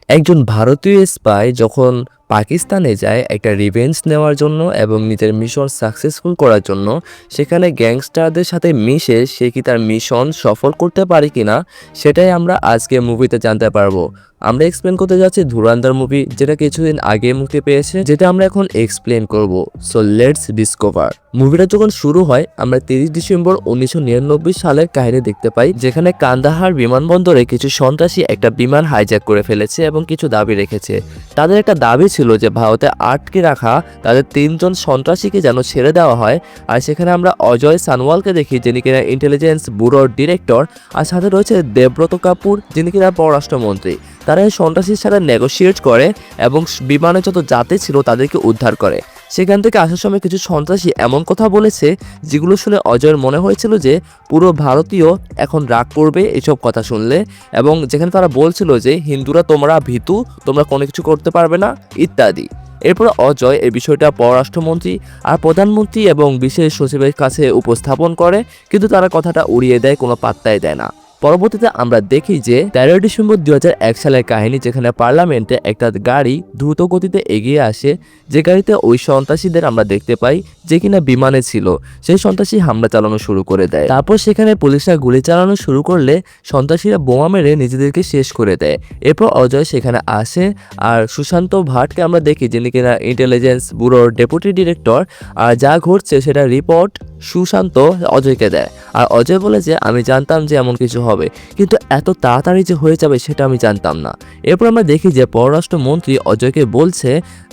একজন ভারতীয় স্পাই যখন পাকিস্তানে যায় একটা রিভেঞ্জ নেওয়ার জন্য এবং নিজের মিশন সাকসেসফুল করার জন্য, সেখানে গ্যাংস্টারদের সাথে মিশে সে কি তার মিশন সফল করতে পারে কিনা সেটাই আমরা আজকে মুভিতে জানতে পারবো। আমরা এক্সপ্লেন করতে যাচ্ছি ধুরন্ধর মুভি, যেটা কিছুদিন আগে মুক্তি পেয়েছে, যেটা আমরা এখন এক্সপ্লেন করব। So let's discover. মুভিটা যখন শুরু হয় আমরা 30 ডিসেম্বর 1999 সালের কাহিনী দেখতে পাই, যেখানে কান্দাহার বিমানবন্দরে কিছু সন্ত্রাসী একটা বিমান হাইজ্যাক করে ফেলেছে এবং কিছু দাবি রেখেছে। তাদের একটা দাবি ছিল যে ভারতে আটকে রাখা তাদের 3 জন সন্ত্রাসীকে যেন ছেড়ে দেওয়া হয়। আর সেখানে আমরা অজয় সানওয়ালকে দেখি, যিনি কিনা ইন্টেলিজেন্স ব্যুরোর ডিরেক্টর, আর সাথে রয়েছে দেবব্রত কাপুর, যিনি কিনা পররাষ্ট্রমন্ত্রী। তারা এই সন্ত্রাসীর সাথে নেগোশিয়েট করে এবং বিমানে যত যাত্রী ছিল তাদেরকে উদ্ধার করে। সেখান থেকে আসার সময় কিছু সন্ত্রাসী এমন কথা বলেছে যেগুলো শুনে অজয়ের মনে হয়েছিল যে পুরো ভারতীয় এখন রাগ করবে এসব কথা শুনলে, এবং যেখানে তারা বলছিল যে হিন্দুরা তোমরা ভীতু, তোমরা কোনো কিছু করতে পারবে না ইত্যাদি। এরপর অজয় এই বিষয়টা পররাষ্ট্রমন্ত্রী আর প্রধানমন্ত্রী এবং বিশেষ সচিবের কাছে উপস্থাপন করে, কিন্তু তারা কথাটা উড়িয়ে দেয়, কোনো পাত্তাই দেয় না। পরবর্তীতে আমরা দেখি যে 13 ডিসেম্বর 2001 সালের কাহিনী, যেখানে পার্লামেন্টে একটা গাড়ি দ্রুত গতিতে এগিয়ে আসে, যে গাড়িতে ওই সন্ত্রাসীদের আমরা দেখতে পাই যে কিনা বিমানে ছিল। সেই সন্ত্রাসী হামলা চালানো শুরু করে দেয়। তারপর সেখানে পুলিশরা গুলি চালানো শুরু করলে সন্ত্রাসীরা বোমা মেরে নিজেদেরকে শেষ করে দেয়। এরপর অজয় সেখানে আসে আর সুশান্ত ভাটকে আমরা দেখি, যিনি কিনা ইন্টেলিজেন্স ব্যুরোর ডেপুটি ডিরেক্টর, আর যা ঘটছে সেটা রিপোর্ট সুশান্ত অজয়কে দেয়। আর অজয় বলে যে আমি জানতাম যে এমন কিছু হবে, কিন্তু এত তাড়াতাড়ি যে হয়ে যাবে সেটা আমি জানতাম না। এরপর আমরা দেখি যে পররাষ্ট্রমন্ত্রী অজয়কে বলছে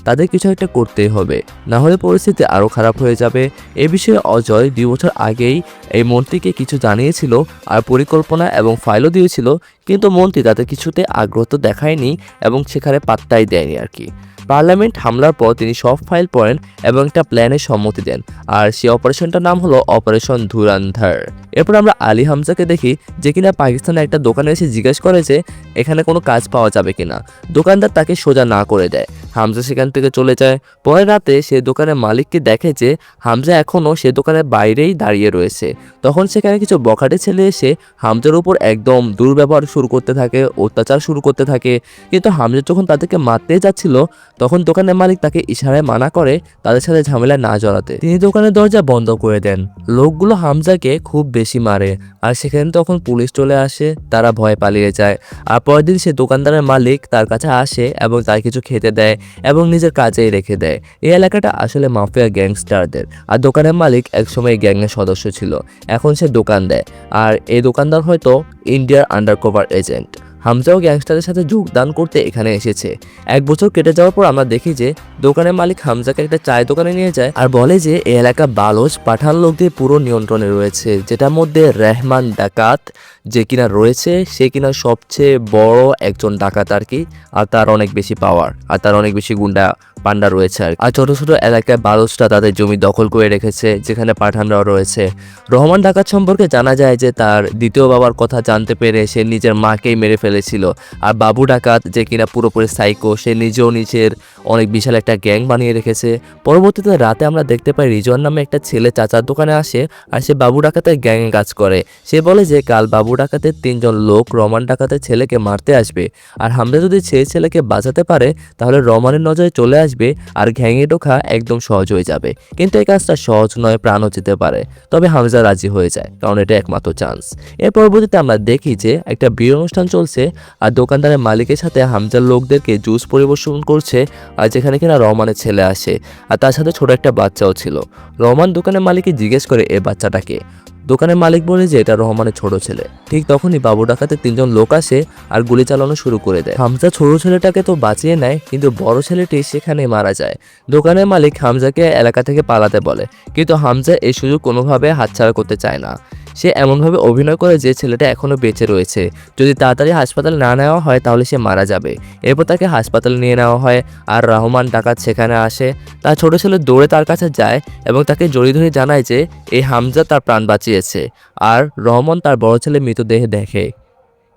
তাদের কিছু একটা করতেই হবে, না হলে পরিস্থিতি আরও খারাপ হয়ে যাবে। এ বিষয়ে অজয় 2 বছর আগেই এই মন্ত্রীকে কিছু জানিয়েছিল আর পরিকল্পনা এবং ফাইলও দিয়েছিল, কিন্তু মন্ত্রী তাদের কিছুতে আগ্রহ তো দেখায়নি এবং সেখানে পাত্তাই দেয়নি আর কি। পার্লামেন্ট হামলার পর তিনি সব ফাইল পড়েন এবং একটা প্ল্যানের সম্মতি দেন, আর সেই অপারেশনটার নাম হলো অপারেশন ধুরন্ধর। এরপর আমরা আলী হামজাকে দেখি, যে কিনা পাকিস্তানে একটা দোকানে এসে জিজ্ঞেস করে যে এখানে কোনো কাজ পাওয়া যাবে কিনা। দোকানদার তাকে সোজা না করে দেয়। হামজা সেখান থেকে চলে যায়। পরের রাতে সে দোকানের মালিককে দেখে যে হামজা এখনও সে দোকানের বাইরেই দাঁড়িয়ে রয়েছে। তখন সেখানে কিছু বখাটে ছেলে এসে হামজার উপর একদম দুর্ব্যবহার শুরু করতে থাকে, অত্যাচার শুরু করতে থাকে। কিন্তু হামজা যখন তাদেরকে মারতে যাচ্ছিল তখন দোকানের মালিক তাকে ইশারায় মানা করে তাদের সাথে ঝামেলা না জড়াতে। তিনি দোকানের দরজা বন্ধ করে দেন। লোকগুলো হামজাকে খুব বেশি মারে, আর সেখানে তখন পুলিশ চলে আসে, তারা ভয় পালিয়ে যায়। আর পরের দিন সে দোকানদারের মালিক তার কাছে আসে এবং তার কিছু খেতে দেয় এবং নিজের কাজেই রেখে দেয়। এই এলাকাটা আসলে মাফিয়া গ্যাংস্টারদের, আর দোকানের মালিক একসময় গ্যাংয়ের সদস্য ছিল, এখন সে দোকান দেয়। আর এই দোকানদার হয়তো ইন্ডিয়ার আন্ডারকভার এজেন্ট। হামজাও গ্যাংস্টারের সাথে যোগদান করতে এখানে এসেছে। 1 বছর কেটে যাওয়ার পর আমরা দেখি যে দোকানের মালিক হামজাকে একটা চায়ের দোকানে নিয়ে যায় আর বলে যে এই এলাকা বালোচ পাঠান লোকদের পুরো নিয়ন্ত্রণে রয়েছে, যেটার মধ্যে রেহমান ডাকাত যে কিনা রয়েছে, সে কিনা সবচেয়ে বড় একজন ডাকাত আর কি। আর তার অনেক বেশি পাওয়ার, আর তার অনেক বেশি গুন্ডা পান্ডা রয়েছে আর ছোট ছোট এলাকায় বালোচরা তাদের জমি দখল করে রেখেছে, যেখানে পাঠানরাও রয়েছে। রহমান ডাকাত সম্পর্কে জানা যায় যে তার দ্বিতীয় বাবার কথা জানতে পেরে সে নিজের মাকেই মেরে ফেলেছিল। আর বাবু ডাকাত যে কিনা পুরোপুরি সাইকো, সে নিজেও নিজের অনেক বিশাল একটা গ্যাং বানিয়ে রেখেছে। পরবর্তীতে রাতে আমরা দেখতে পাই রিজওয়ান নামে একটা ছেলে চাচার দোকানে আসে, আর সে বাবু ডাকাতের গ্যাংয়ে কাজ করে। সে বলে যে কাল বাবু ডাকাতের 3 জন লোক রহমান ডাকাতের ছেলেকে মারতে আসবে, আর হামজা যদি সেই ছেলেকে বাঁচাতে পারে তাহলে রহমানের নজরে চলে আসবে আর গ্যাংয়ে ঢোকা একদম সহজ হয়ে যাবে। কিন্তু এই কাজটা সহজ নয়, প্রাণও যেতে পারে। তবে হামজা রাজি হয়ে যায়, কারণ এটা একমাত্র চান্স। এর পরবর্তীতে আমরা দেখি যে একটা বিয়ের অনুষ্ঠান চলছে, আর দোকানদারের মালিকের সাথে হামজার লোকদেরকে জুস পরিবেশন করছে, আর যেখানে কিনা রহমানের ছেলে আসে, আর তার সাথে ছোট একটা বাচ্চাও ছিল। রহমান দোকানের মালিককে জিজ্ঞেস করে এ বাচ্চাটাকে। দোকানের মালিক বলে যে এটা রহমানের ছোট ছেলে। ঠিক তখনই বাবু ডাকাতের 3 জন লোক আসে আর গুলি চালানো শুরু করে দেয়। হামজা ছোট ছেলেটাকে তো বাঁচিয়ে নেয়, কিন্তু বড় ছেলেটি সেখানে মারা যায়। দোকানের মালিক হামজাকে এলাকা থেকে পালাতে বলে, কিন্তু হামজা এই সুযোগ কোনোভাবে হাতছাড়া করতে চায় না। সে এমনভাবে অভিনয় করে যে ছেলেটা এখনো বেঁচে রয়েছে, যদি তাড়াতাড়ি হাসপাতালে না নেওয়া হয় তাহলে সে মারা যাবে। এরপর তাকে হাসপাতালে নিয়ে নেওয়া হয়, আর রহমান ডাকাত সেখানে আসে। তার ছোট ছেলে দৌড়ে তার কাছে যায় এবং তাকে জড়িয়ে ধরে জানায় যে এই হামজা তার প্রাণ বাঁচিয়েছে, আর রহমান তার বড় ছেলে মৃতদেহ দেখে।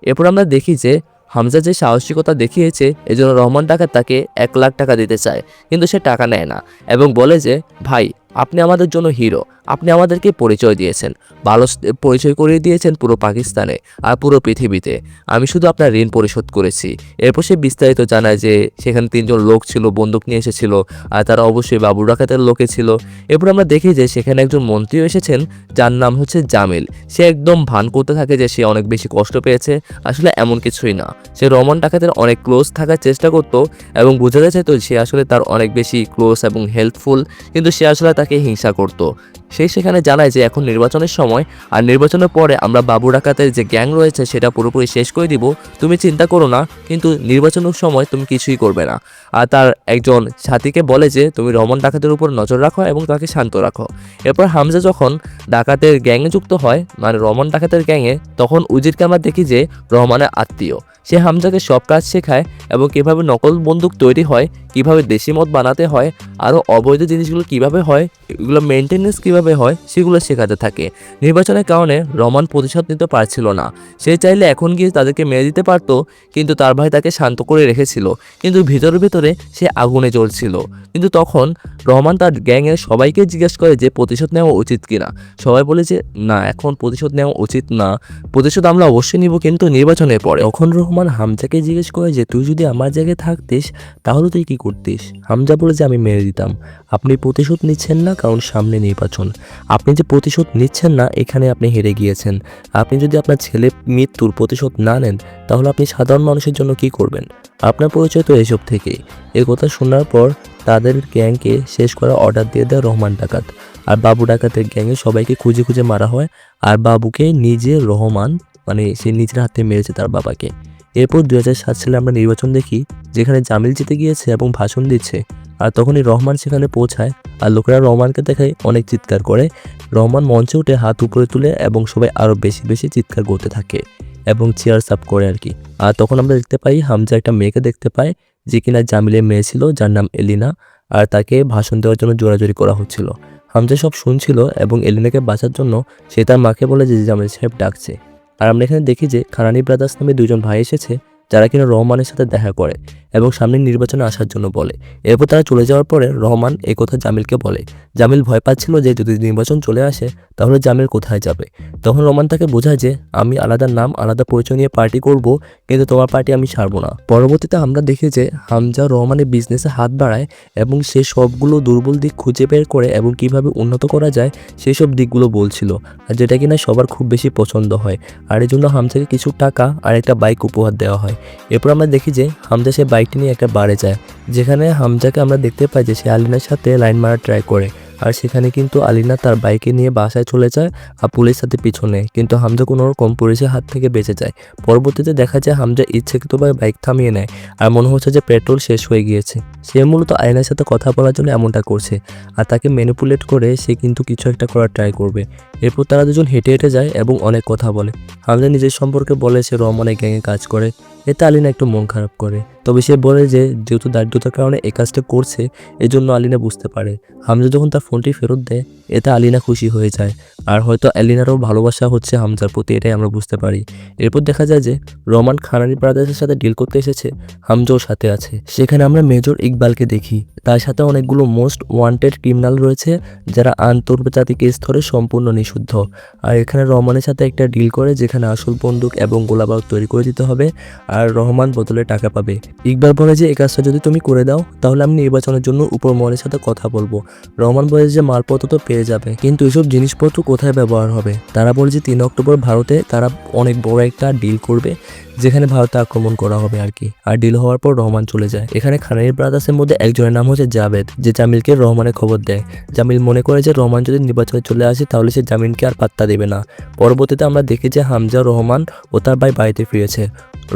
এরপর আমরা দেখি যে হামজা যে সাহসিকতা দেখিয়েছে এজন্য রহমান ডাকাত তাকে 1 লাখ টাকা দিতে চায়, কিন্তু সে টাকা নেয় না এবং বলে যে ভাই আপনি আমাদের জন্য হিরো। আপনি আমাদেরকে পরিচয় দিয়েছেন, ভালো পরিচয় করিয়ে দিয়েছেন পুরো পাকিস্তানে আর পুরো পৃথিবীতে। আমি শুধু আপনার ঋণ পরিশোধ করেছি। এরপর সে বিস্তারিত জানায় যে সেখানে 3জন লোক ছিল, বন্দুক নিয়ে এসেছিল আর তারা অবশ্যই বাবুর ডাকাতের লোকে ছিল। এরপর আমরা দেখি যে সেখানে একজন মন্ত্রীও এসেছেন যার নাম হচ্ছে জামিল। সে একদম ভান করতে থাকে যে সে অনেক বেশি কষ্ট পেয়েছে, আসলে এমন কিছুই না। সে রহমান ডাকাতের অনেক ক্লোজ থাকার চেষ্টা করত এবং বোঝাতে চাইতো সে আসলে তার অনেক বেশি ক্লোজ এবং হেল্পফুল, কিন্তু সে আসলে তাকে হিংসা করত। সে সেখানে জানায় যে এখন নির্বাচনের সময়, আর নির্বাচনের পরে আমরা বাবু ডাকাতের যে গ্যাং রয়েছে সেটা পুরোপুরি শেষ করে দিব, তুমি চিন্তা করো না, কিন্তু নির্বাচনের সময় তুমি কিছুই করবে না। আর তার একজন সাথীকে বলে যে তুমি রহমান ডাকাতের উপর নজর রাখো এবং তাকে শান্ত রাখো। এরপর হামজা যখন ডাকাতের গ্যাংয়ে যুক্ত হয়, মানে রহমান ডাকাতের গ্যাংয়ে, তখন উজিরকে আমরা দেখি যে রহমানের আত্মীয়। সে হামজাকে সব কাজ শেখায় এবং কীভাবে নকল বন্দুক তৈরি হয়, কিভাবে দেশি মদ বানাতে হয়, আরও অবৈধ জিনিসগুলো কিভাবে হয়, এগুলো মেনটেনেন্স কিভাবে হয় সেগুলো শেখাতে থাকে। নির্বাচনের কারণে রহমান প্রতিশোধ নিতে পারছিল না। সে চাইলে এখন গিয়ে তাদেরকে মেরে দিতে পারতো, কিন্তু তার ভাই তাকে শান্ত করে রেখেছিল, কিন্তু ভিতরে ভিতরে সে আগুনে জ্বলছিল। কিন্তু তখন রহমান তার গ্যাংয়ের সবাইকে জিজ্ঞেস করে যে প্রতিশোধ নেওয়া উচিত কিনা। সবাই বলে যে না, এখন প্রতিশোধ নেওয়া উচিত না, প্রতিশোধ আমরা অবশ্যই নিব, কিন্তু নির্বাচনের পরে। তখন রহমান হামজাকে জিজ্ঞেস করে যে তুই যদি আমার জায়গায় থাকতিস তাহলে তুই কি করতিস। হামজা বলে যে আমি মেরে দিতাম। আপনি প্রতিশোধ নিচ্ছেন না কারণ সামনে নির্বাচন। আপনি যে প্রতিশোধ নিচ্ছেন না, এখানে আপনি হেরে গিয়েছেন। আপনি যদি আপনার ছেলে মৃত্যুর প্রতিশোধ না নেন তাহলে আপনি সাধারণ মানুষের জন্য কি করবেন। আপনার পরিচয় তো এসব থেকেই। এ কথা শোনার পর তাদের গ্যাংকে শেষ করার অর্ডার দিয়ে দেয় রহমান ডাকাত। আর বাবু ডাকাতের গ্যাংয়ে সবাইকে খুঁজে খুঁজে মারা হয়। আর বাবুকে নিজে রহমান, মানে সে নিজের হাতে মেরেছে তার বাবাকে। এরপর 2007 সালে আমরা নির্বাচন দেখি, যেখানে জামিল জিতে গিয়েছে এবং ভাষণ দিচ্ছে। আর তখনই রহমান সেখানে পৌঁছায় আর লোকেরা রহমানকে দেখায় অনেক চিৎকার করে। রহমান মঞ্চে উঠে হাত উপরে তুলে এবং সবাই আরও বেশি বেশি চিৎকার করতে থাকে এবং চেয়ার সাপ করে আর কি। আর তখন আমরা দেখতে পাই হামজা একটা মেয়েকে দেখতে পায় যে কিনা জামিলের মেয়ে ছিল, যার নাম এলিনা। আর তাকে ভাষণ দেওয়ার জন্য জোরাজোরি করা হচ্ছিল। হামজা সব শুনছিল এবং এলিনাকে বাঁচার জন্য সে তার মাকে বলে যে জামিল সাহেব ডাকছে। আর আমরা এখানে দেখি যে খানানি ব্রাদার্স নামে 2জন ভাই এসেছে, যারা কিনা রহমানের সাথে দেখা করে এবং সামনের নির্বাচনে আসার জন্য বলে। এরপর তারা চলে যাওয়ার পরে রহমান এই কথা জামিলকে বলে। জামিল ভয় পাচ্ছিল যে যদি নির্বাচন চলে আসে তাহলে জামিল কোথায় যাবে। তখন রহমান তাকে বোঝায় যে আমি আলাদা নাম আলাদা পরিচয় নিয়ে পার্টি করব, কিন্তু তোমার পার্টি আমি ছাড়বো না। পরবর্তীতে আমরা দেখি যে হামজা রহমানের বিজনেসে হাত বাড়ায় এবং সে সবগুলো দুর্বল দিক খুঁজে বের করে এবং কিভাবে উন্নত করা যায় সেই সব দিকগুলো বলছিল, আর যেটা কিনা সবার খুব বেশি পছন্দ হয়। আর এই জন্য হামজাকে কিছু টাকা আর একটা বাইক উপহার দেওয়া হয়। এরপর আমরা দেখি যে হামজা সে বাইকটি নিয়ে একটা বারে যায়, যেখানে হামজাকে আমরা দেখতে পাই যে সে আলিনার সাথে লাইন মারার ট্রাই করে। আর সেখানে কিন্তু আলিনা তার বাইকে নিয়ে বাসায় চলে যায় আর পুলিশের সাথে পিছনে, কিন্তু হামজা কোনো রকম পুলিশের হাত থেকে বেঁচে যায়। পরবর্তীতে দেখা যায় হামজা ইচ্ছাকৃতভাবে বাইক থামিয়ে নেয়, আর মনে হচ্ছে যে পেট্রোল শেষ হয়ে গিয়েছে। সে মূলত আলিনার সাথে কথা বলার জন্য এমনটা করছে, আর তাকে ম্যানিপুলেট করে সে কিন্তু কিছু একটা করার ট্রাই করবে। এরপর তারা দুজন হেঁটে হেঁটে যায় এবং অনেক কথা বলে। হামজা নিজের সম্পর্কে বলে সে রহমানের গ্যাংয়ে কাজ করে। এতে আলিনা একটু মন খারাপ করে, তবে সে বলে যে যেহেতু দারিদ্রতার কারণে এই কাজটা করছে এজন্য আলিনা বুঝতে পারে। হামজা যখন তার ফোনটি ফেরত দেয় এতে আলিনা খুশি হয়ে যায়, আর হয়তো আলিনারও ভালোবাসা হচ্ছে হামজার প্রতি, এটাই আমরা বুঝতে পারি। এরপর দেখা যায় যে রহমান খানানি ব্রাদার্সের সাথে ডিল করতে এসেছে, হামজাও সাথে আছে। সেখানে আমরা মেজর ইকবালকে দেখি, তার সাথে অনেকগুলো মোস্ট ওয়ান্টেড ক্রিমিনাল রয়েছে যারা আন্তর্জাতিক স্তরে সম্পূর্ণ নিষিদ্ধ। আর এখানে রহমানের সাথে একটা ডিল করে যেখানে আসল বন্দুক এবং গোলাবারুদ তৈরি করে দিতে হবে, আর রহমান বদলে টাকা পাবে। ইকবাল বলে যে এই কাজটা যদি তুমি করে দাও তাহলে আমি নির্বাচনের জন্য উপর মহলের সাথে কথা বলবো। রহমান বলে যে মালপত্র তো পেয়ে যাবে, কিন্তু এসব জিনিসপত্র কোথায় ব্যবহার হবে। তারা বলে যে 3 অক্টোবর ভারতে তারা অনেক বড় একটা ডিল করবে, যেখানে ভারতে আক্রমণ করা হবে আর কি। আর ডিল হওয়ার পর রহমান চলে যায়। এখানে খানানি ব্রাদার্সের মধ্যে একজনের নাম হচ্ছে জাভেদ, যে জামিলকে রহমানের খবর দেয়। জামিল মনে করে যে রহমান যদি নির্বাচনে চলে আসে তাহলে সে জামিলকে আর পাত্তা দেবে না। পরবর্তীতে আমরা দেখি যে হামজা, রহমান ও তার ভাই বাড়িতে ফিরেছে।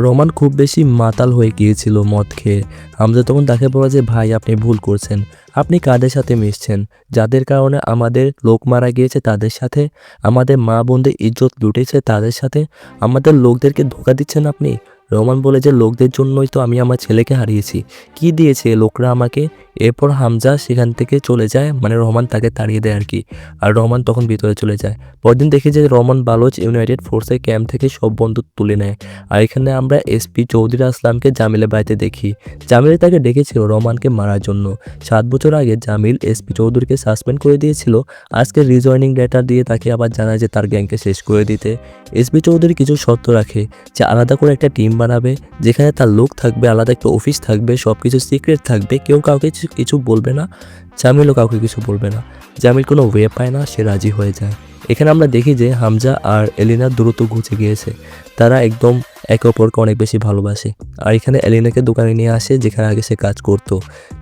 রহমান খুব বেশি মাতাল হয়ে গিয়েছিল মদ খেয়ে। হামজা তখন তাকে বলে যে ভাই আপনি ভুল করছেন, আপনি কাদের সাথে মিশছেন, যাদের কারণে আমাদের লোক মারা গিয়েছে তাদের সাথে, আমাদের মা বোনদের ইজ্জত লুটেছে তাদের সাথে, আমাদের লোকদেরকে ধোঁকা দিচ্ছেন আপনি। রহমান বলে যে লোকদের জন্যই তো আমি আমার ছেলেকে হারিয়েছি, কি দিয়েছে লোকরা আমাকে, এরপর হামজা সেখান থেকে চলে যায়, মানে রহমান তাকে তাড়িয়ে দেয় আর কি। আর রহমান তখন ভিতরে চলে যায়। পরদিন দেখি যে রহমান বালোচ ইউনাইটেড ফোর্সের ক্যাম্প থেকে সব বন্দুক তুলে নেয়। আর এখানে আমরা এসপি চৌধুরী আসলামকে জামিলের বাড়িতে দেখি। জামিল তাকে ডেকেছিল রহমানকে মারার জন্য। 7 বছর আগে জামিল এসপি চৌধুরীকে সাসপেন্ড করে দিয়েছিল। আজকে রিজয়নিং লেটার দিয়ে তাকে আবার জানায় যে তার গ্যাংকে শেষ করে দিতে। এসপি চৌধুরী কিছু শর্ত রাখে যে আলাদা করে একটা টিম বানাবে, যেখানে তার লোক থাকবে, আলাদা একটা অফিস থাকবে, সব কিছু সিক্রেট থাকবে, কেউ কাউকে কিছু বলবে না, জামিলও কাউকে কিছু বলবে না। জামিল কোনো ওয়ে পায় না, সে রাজি হয়ে যায়। এখানে আমরা দেখি যে হামজা আর এলিনা দ্রুত ঘুচে গিয়েছে। তারা একদম একে অপরকে অনেক বেশি ভালোবাসে। আর এখানে এলিনাকে দোকানে নিয়ে আসে যেখানে আগে সে কাজ করতো।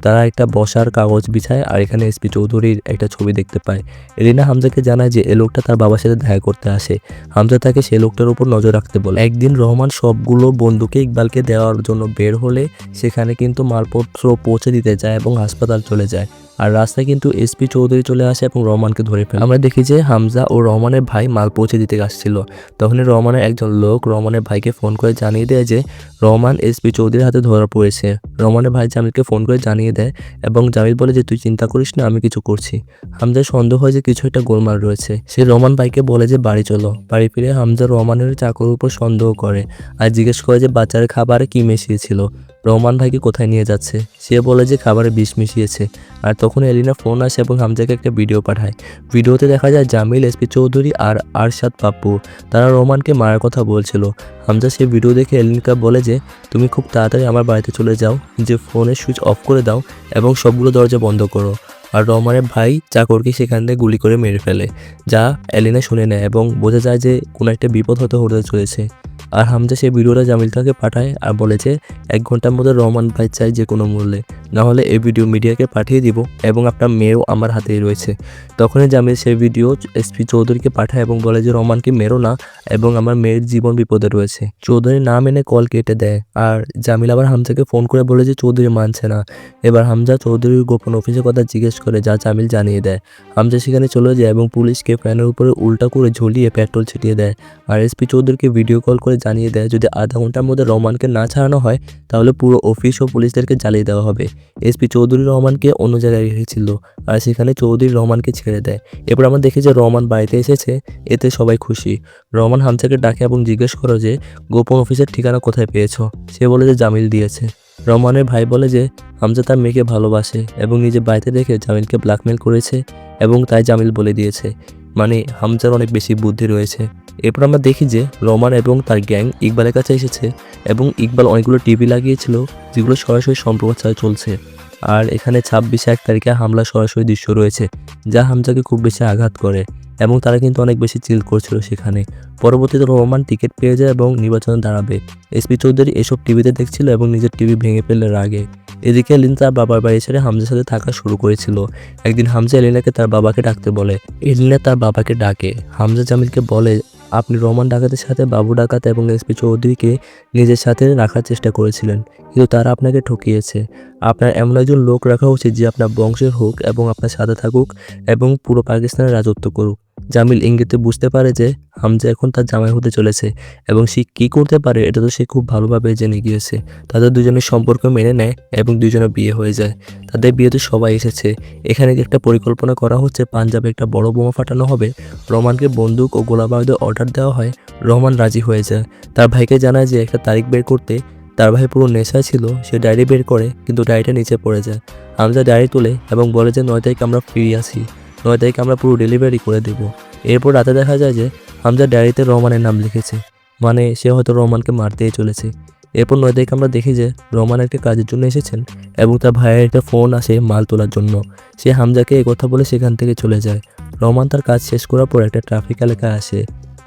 তারা একটা বসার কাগজ বিছায় আর এখানে এসপি চৌধুরীর একটা ছবি দেখতে পায়। এলিনা হামজাকে জানায় যে এ লোকটা তার বাবার সাথে দেখা করতে আসে। হামজা তাকে সে লোকটার উপর নজর রাখতে বলে। একদিন রহমান সবগুলো বন্ধুকে ইকবালকে দেওয়ার জন্য বের হলে সেখানে কিন্তু মালপত্র পৌঁছে দিতে যায় এবং হাসপাতাল চলে যায়। আর রাস্তায় কিন্তু এসপি চৌধুরী চলে আসে এবং রহমানকে ধরে ফেলে। আমরা দেখি যে হামজা ও রহমানের ভাই মাল পৌঁছে দিতে আসছিল। তখনই রহমানের একজন লোক রহমানের ভাইকে ফোন করে জানিয়ে দেয় যে রহমান এসপি চৌধুরীর হাতে ধরা পড়েছে। রহমানের ভাই জামিলকে ফোন করে জানিয়ে দেয় এবং জামিল বলে যে তুই চিন্তা করিস না, আমি কিছু করছি। হামজার সন্দেহ হয় যে কিছু একটা গোলমাল রয়েছে। সে রহমান ভাইকে বলে যে বাড়ি চলো। বাড়ি ফিরে হামজা রহমানের চাকরের উপর সন্দেহ করে আর জিজ্ঞেস করে যে বাচ্চার খাবারে কি মিশিয়েছিল, রহমান ভাইকে কোথায় নিয়ে যাচ্ছে। সে বলে যে খাবারে বিষ মিশিয়েছে। আর তখন এলিনা ফোন আসে এবং হামজাকে একটা ভিডিও পাঠায়। ভিডিওতে দেখা যায় জামিল, এসপি চৌধুরী আর আরশাদ পাপ্পু তারা রহমানকে মারার কথা বলছিল। হামজা সেই ভিডিও দেখে এলিনাকে বলে যে তুমি খুব তাড়াতাড়ি আমার বাড়িতে চলে যাও, যে ফোনের সুইচ অফ করে দাও এবং সবগুলো দরজা বন্ধ করো। আর রহমানের ভাই চাকরকে সেখান থেকে গুলি করে মেরে ফেলে, যা এলিনা শুনে নেয় এবং বোঝা যায় যে কোনো একটা বিপদ হতে চলেছে। আর হামজা সেই ভিডিওটা জামিলকে পাঠায় আর বলে যে 1 ঘন্টার মধ্যে রহমান ভাই চাই যে কোনো মূল্যে, নাহলে এই ভিডিও মিডিয়াকে পাঠিয়ে দিব এবং আপনার মেয়েও আমার হাতেই রয়েছে। তখনই জামিল সেই ভিডিও এসপি চৌধুরীকে পাঠায় এবং বলে যে রহমানকে মেরো না এবং আমার মেয়ের জীবন বিপদে রয়েছে। চৌধুরী না মেনে কল কেটে দেয়। আর জামিল আবার হামজাকে ফোন করে বলে যে চৌধুরী মানছে না। এবার হামজা চৌধুরীর গোপন অফিসের কথা জিজ্ঞেস করে, যা জামিল জানিয়ে দেয়। হামজা সেখানে চলে যায় এবং পুলিশকে ফ্যানের উপরে উল্টা করে ঝুলিয়ে পেট্রোল ছিটিয়ে দেয়। আর এসপি চৌধুরীকে ভিডিও কল করে জানিয়ে দেয় যদি আধা ঘন্টার মধ্যে রহমানকে না ছাড়ানো হয় তাহলে পুরো অফিস ও পুলিশদেরকে জ্বালিয়ে দেওয়া হবে। এসপি চৌধুরী রহমানকে অন্য জায়গায় রেখেছিল আর সেখানে চৌধুরী রহমানকে ছেড়ে দেয়। এরপর আমরা দেখি যে রহমান বাড়িতে এসেছে, এতে সবাই খুশি। রহমান হামজাকে ডাকে এবং জিজ্ঞেস করো যে গোপন অফিসের ঠিকানা কোথায় পেয়েছো। সে বলে যে জামিল দিয়েছে। রহমানের ভাই বলে যে হামজা তার মেয়েকে ভালোবাসে এবং নিজে বাড়িতে রেখে জামিলকে ব্ল্যাকমেল করেছে এবং তাই জামিল বলে দিয়েছে, মানে হামজার অনেক বেশি বুদ্ধি রয়েছে। এরপর আমরা দেখি যে রহমান এবং তার গ্যাং ইকবালের কাছে এসেছে এবং ইকবাল অনেকগুলো টিভি লাগিয়েছিল যেগুলো সরাসরি সম্প্রচার চলছে। আর এখানে 26 তারিখে হামলা সরাসরি দৃশ্য রয়েছে যা হামজাকে খুব বেশি আঘাত করে এবং তারা কিন্তু অনেক বেশি চিল করছিল সেখানে। পরবর্তীতে রহমান টিকিট পেয়ে যায় এবং নির্বাচনে দাঁড়াবে। এসপি চৌধুরী এসব টিভিতে দেখছিল এবং নিজের টিভি ভেঙে ফেললে রাগে। এদিকে এলিনা তার বাবার বাড়ি ছেড়ে হামজার সাথে থাকা শুরু করেছিল। একদিন হামজা এলিনাকে তার বাবাকে ডাকতে বলে। এলিনা তার বাবাকে ডাকে। হামজা জামিলকে বলে আপনি রহমান ডাকাতের সাথে বাবু ডাকাত এবং এসপি চৌধুরীকে নিজের সাথে রাখার চেষ্টা করেছিলেন, কিন্তু তারা আপনাকে ঠকিয়েছে। আপনার এমন একজন লোক রাখা উচিত যে আপনার বংশের হোক এবং আপনার সাথে থাকুক এবং পুরো পাকিস্তানের রাজত্ব করুক। জামিল ইঙ্গিতে বুঝতে পারে যে হামজা এখন তার জামাই হতে চলেছে এবং সে কী করতে পারে এটা তো সে খুব ভালোভাবে জেনে গিয়েছে। তাদের দুজনের সম্পর্ক মেনে নেয় এবং দুজনের বিয়ে হয়ে যায়। তাদের বিয়েতে সবাই এসেছে। এখানে একটা পরিকল্পনা করা হচ্ছে, পাঞ্জাবে একটা বড় বোমা ফাটানো হবে। রহমানকে বন্দুক ও গোলাবারুদের অর্ডার দেওয়া হয়। রহমান রাজি হয়ে যায়। তার ভাইকে জানায় যে একটা তারিখ বের করতে। তার ভাই পুরো নেশায় ছিল, সে ডায়েরি বের করে কিন্তু ডায়েরিটা নিচে পড়ে যায়। হামজা ডায়েরি তোলে এবং বলে যে 9 তারিখ আমরা ফ্রি আছি, 9 তারিখ আমরা পুরো ডেলিভারি করে দেবো। এরপর রাতে দেখা যায় যে হামজা ডায়েরিতে রহমানের নাম লিখেছে, মানে সে হয়তো রহমানকে মারতেই চলেছে। এরপর 9 তারিখ আমরা দেখি যে রহমান একটা কাজের জন্য এসেছেন এবং তার ভাইয়ের একটা ফোন আসে মাল তোলার জন্য। সে হামজাকে কথা বলে সেখান থেকে চলে যায়। রহমান তার কাজ শেষ করার পর একটা ট্রাফিক এলাকায় আসে।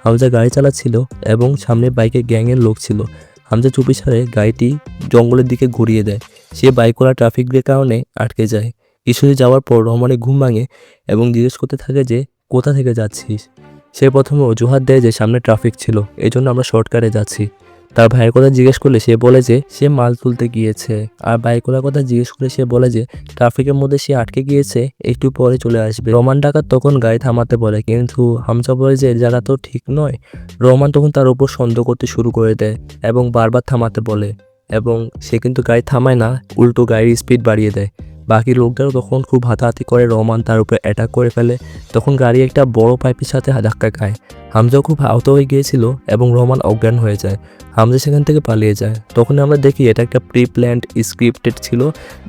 হামজা গাড়ি চালাচ্ছিল এবং সামনে বাইকে গ্যাংয়ের লোক ছিল। হামজা চুপি সারে গাড়িটি জঙ্গলের দিকে ঘুরিয়ে দেয়। সে বাইকওয়ালা ট্রাফিকের কারণে আটকে যায়। কিছুদূর যাওয়ার পর রহমানের ঘুম ভাঙে এবং জিজ্ঞেস করতে থাকে যে কোথা থেকে যাচ্ছিস। সে প্রথমে অজুহাত দেয় যে সামনে ট্রাফিক ছিল, এই জন্য আমরা শর্টকাটে যাচ্ছি। তার ভাইয়ের কথা জিজ্ঞেস করলে সে বলে যে সে মাল তুলতে গিয়েছে। আর বাইকওয়ালার কথা জিজ্ঞেস করে সে বলে যে ট্রাফিকের মধ্যে সে আটকে গিয়েছে, একটু পরে চলে আসবে। রহমান ডাকাত তখন গাড়ি থামাতে বলে, কিন্তু হামজা বলে যে জায়গা তো ঠিক নয়। রহমান তখন তার উপর সন্দেহ করতে শুরু করে দেয় এবং বারবার থামাতে বলে এবং সে কিন্তু গাড়ি থামায় না, উল্টো গাড়ির স্পিড বাড়িয়ে দেয়। বাকি লোকদেরও তখন খুব হাতাহাতি করে, রহমান তার উপরে অ্যাটাক করে ফেলে। তখন গাড়ি একটা বড় পাইপের সাথে ধাক্কা খায়। হামজা খুব আহত হয়ে গিয়েছিল এবং রহমান অজ্ঞান হয়ে যায়। হামজা সেখান থেকে পালিয়ে যায়। তখন আমরা দেখি এটা একটা প্রি প্ল্যান্ড স্ক্রিপ্টেড ছিল,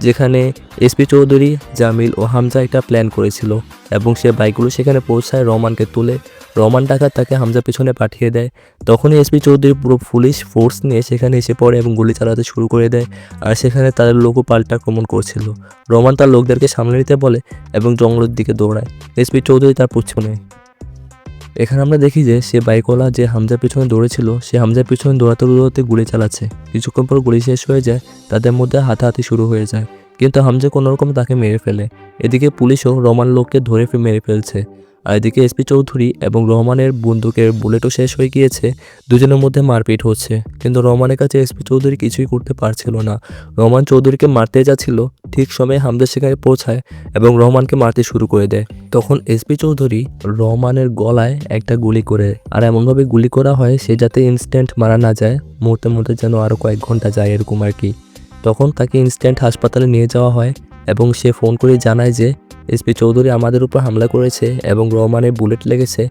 যেখানে এসপি চৌধুরী, জামিল ও হামজা একটা প্ল্যান করেছিল এবং সে বাইকগুলো সেখানে পৌঁছায়, রহমানকে তুলে। রহমান ডাকাত তাকে হামজা পিছনে পাঠিয়ে দেয়। তখনই এসপি চৌধুরী পুরো পুলিশ ফোর্স নিয়ে সেখানে এসে পড়ে এবং গুলি চালাতে শুরু করে দেয়। আর সেখানে তাদের লোকও পাল্টা আক্রমণ করছিল। রহমান তার লোকদেরকে সামনে নিতে বলে এবং জঙ্গলের দিকে দৌড়ায়। এসপি চৌধুরী তার পিছনে। এখানে আমরা দেখি যে সে বাইকওয়ালা যে হামজার পিছনে দৌড়েছিল, সে হামজার পিছনে দৌড়াতে দৌড়াতে গুলি চালাচ্ছে। কিছুক্ষণ পর গুলি শেষ হয়ে যায়, তাদের মধ্যে হাতাহাতি শুরু হয়ে যায়, কিন্তু হামজা কোনোরকম তাকে মেরে ফেলে। এদিকে পুলিশও রহমান লোককে ধরে মেরে ফেলছে। আর এদিকে এসপি চৌধুরী এবং রহমানের বন্দুকের বুলেটও শেষ হয়ে গিয়েছে। দুজনের মধ্যে মারপিট হচ্ছে, কিন্তু রহমানের কাছে এসপি চৌধুরী কিছুই করতে পারছিল না। রহমান চৌধুরীকে মারতে যাচ্ছিল, ঠিক সময়ে হামজা সেখানে পৌঁছায় এবং রহমানকে মারতে শুরু করে দেয়। তখন এসপি চৌধুরী রহমানের গলায় একটা গুলি করে, আর এমনভাবে গুলি করা হয় সে যাতে ইনস্ট্যান্ট মারা না যায়, মুহূর্তে মুহূর্তে যেন আরও কয়েক ঘন্টা যায়, এরকম আর কি। তখন তাকে ইনস্ট্যান্ট হাসপাতালে নিয়ে যাওয়া হয় এবং সে ফোন করে জানায় যে এসপি চৌধুরী আমাদের উপর হামলা করেছে এবং রহমানের বুলেট লেগেছে।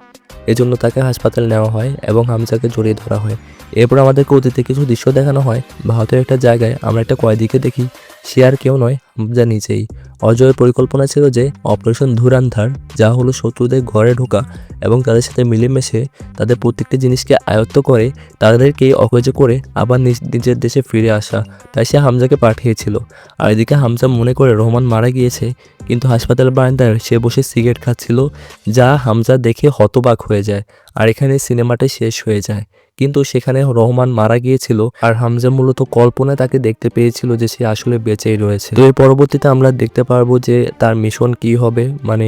এজন্য তাকে হাসপাতালে নেওয়া হয় এবং হামজাকে জড়িয়ে ধরা হয়। এরপর আমাদেরকে অতীতে কিছু দৃশ্য দেখানো হয়। ভারতের একটা জায়গায় আমরা একটা কয়েদিকে দেখি, সে আর কেউ নয়, হামজা নিজেই। অজয়ের পরিকল্পনা ছিল যে অপারেশন ধুরান্ধার, যা হলো শত্রুদের ঘরে ঢোকা এবং তাদের সাথে মিলেমিশে তাদের প্রত্যেকটি জিনিসকে আয়ত্ত করে তাদেরকে অকেজো করে আবার নিজের দেশে ফিরে আসা। তাই সে হামজাকে পাঠিয়েছিল। আর এদিকে হামজা মনে করে রহমান মারা গিয়েছে, কিন্তু হাসপাতাল বারান্দায় সে বসে সিগারেট খাচ্ছিল, যা হামজা দেখে হতবাক হয়ে যায়। আর এখানে সিনেমাটা শেষ হয়ে যায়, কিন্তু সেখানে রহমান মারা গিয়েছিল আর হামজা মূলত কল্পনায় তাকে দেখতে পেয়েছিল যে সে আসলে বেঁচেই রয়েছে। তো এর পরবর্তীতে আমরা দেখতে পারবো যে তার মিশন কি হবে। মানে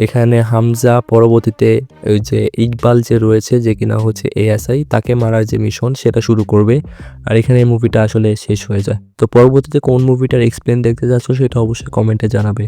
এখানে হামজা পরবর্তীতে ওই যে ইকবাল যে রয়েছে, যে কিনা হচ্ছে এএসআই, তাকে মারার যে মিশন সেটা শুরু করবে। আর এখানে এই মুভিটা আসলে শেষ হয়ে যায়। তো পরবর্তীতে কোন মুভিটার এক্সপ্লেন দেখতে যাচ্ছ সেটা অবশ্যই কমেন্টে জানাবে।